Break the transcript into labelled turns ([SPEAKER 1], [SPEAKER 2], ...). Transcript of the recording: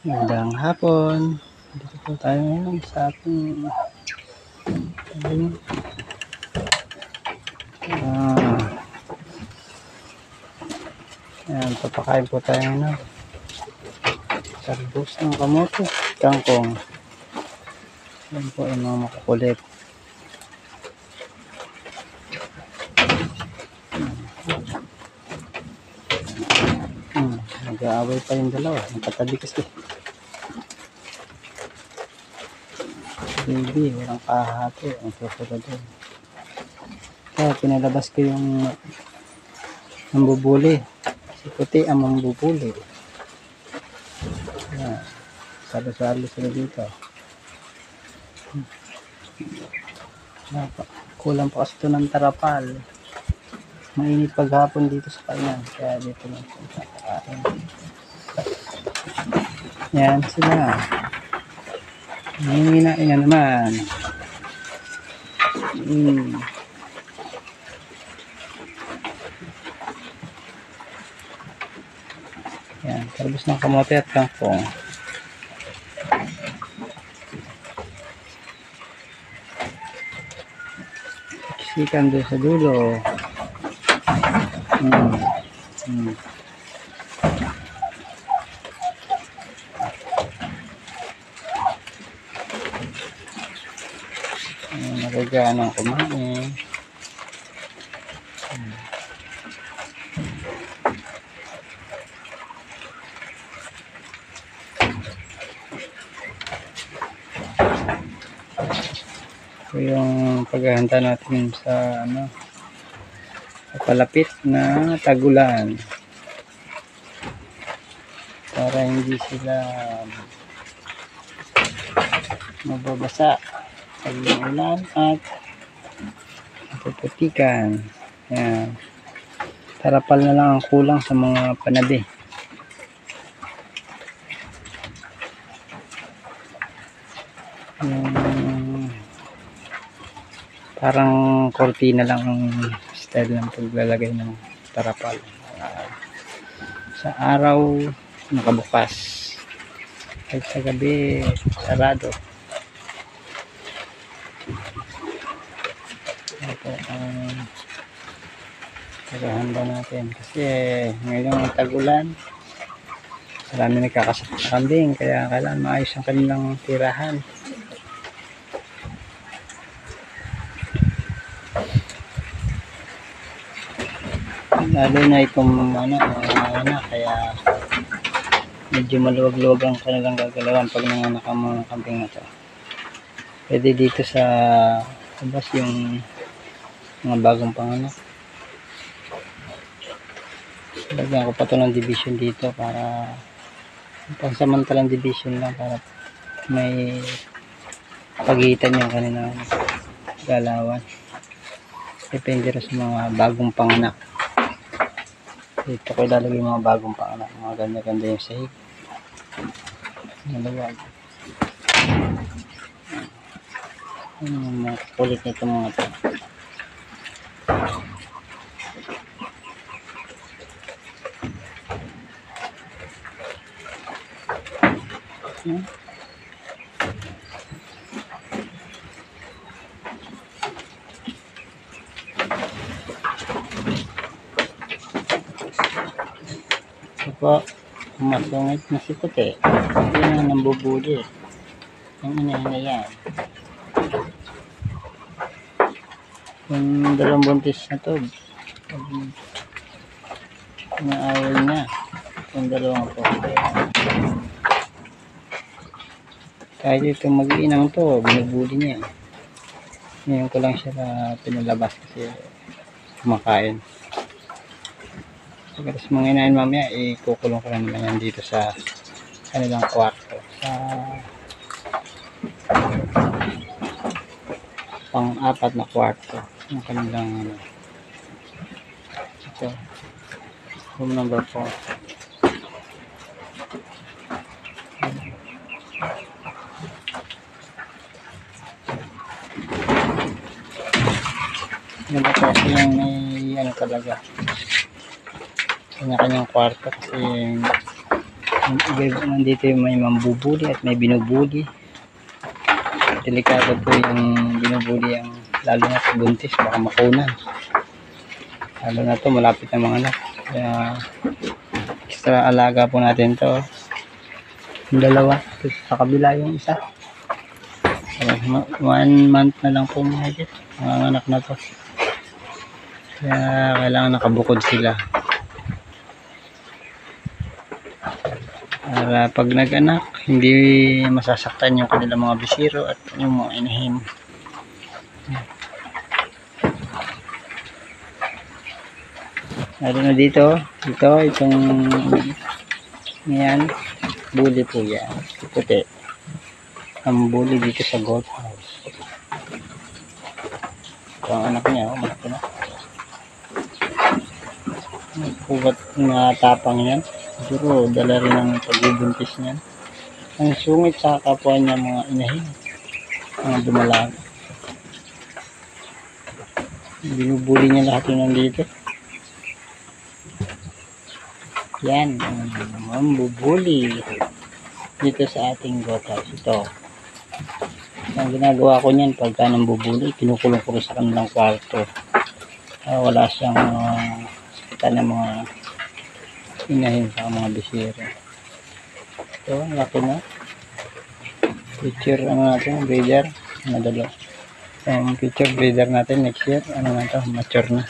[SPEAKER 1] Magandang hapon. Dito po tayo ngayon sa ating ayan, papakain po tayo ng talbos ng kamote, kangkong. Yan po yung mga makukulit. Nag-aaway pa yung dalawa, nakatabi kasi. Baby, walang kahati, ang susunod doon. Kaya pinalabas ko yung mambubuli. Si Puti ang mambubuli. Ayan, salo-salo sila dito. Kulang pa kasi ito ng tarapal. Mainit paghapon dito sa kanya, kaya dito lang sa kakain. Yan sila. Hihinain na naman. Yan, talbos ng kamote at kangkong. Siksikan doon sa dulo. Nagagana ang kumain. Ito yung paghahanda natin sa palapit na tagulan para hindi sila mababasa pag ulan at mapuputikan. Yan. Tarapal na lang ang kulang sa mga panabi. Parang kortina lang ang style ng paglalagay ng tarapal. Sa araw nakabukas, kahit sa gabi sarado. Ito ang paghahanda natin kasi ngayong tag-ulan marami nagkakasakit na kambing, kaya kailangan maayos ang kanilang tirahan. Lalo na itong kaya medyo maluwag-luwag ang kanilang gagalawan pag nanganak ang mga kambing na ito. Pwede dito sa labas yung mga bagong panganak. Lagyan ko pa ito ng division dito para pansamantalang division lang para may pagitan yung kanilang galawan. Depende rin sa mga bagong panganak. Dito ko ilalagay mga bagong panganak, mga ganda-ganda yung sahig. Nalawag. Mga kulit nito mga ito. Po, masungit na si Puti. Yan ang nambubuli. Ang ina yan. Yung dalawang buntis na to, naawal niya. Yung dalawang po. Kahit ito mag-iinang to, binubuli niya. Ngayon ko lang siya pinalabas kasi kumakain. Pagkatapos mga inain mamaya, ikukulong ko lang naman yan dito sa kanilang kwarto. Sa pang-apat na kwarto ng kanilang ito. Room number 4. Yan ba kasi yung may talaga kanya-kanyang kwarto kasi Nandito yung may mambubuli at may binubuli. Delikado po yung binubuli, ang lalo na sa buntis, baka makunan. Lalo na to malapit na mga anak. Kaya extra alaga po natin to. Yung dalawa, sa kabila yung isa. 1 month na lang po mga anak na to. Kaya kailangan nakabukod sila. Para pag nag-anak, hindi masasaktan yung kanilang mga bisiro at yung mga inahin. Lalo na dito, itong yan, bully po yan, puti. Ang bully dito sa goat house. Ito ang anak niya, malaki na. Pubat na tapang yan. Siguro, dala rin ang pagbubuntis niyan. Ang sungit sa kapwa niya mga inahin. Mga dumalaga. Binubuli niya lahat yung nandito. Yan, ang bubuli dito sa ating goat house. Ito. Ang ginagawa ko niyan, pagka nang bubuli, kinukulong ko sa kanilang kwarto. Wala siyang sakitan ng mga inahin sa mga bisiro. Ito, laki na. Future natin, breeder. Madalo. Future breeder natin next year, na to, mature na.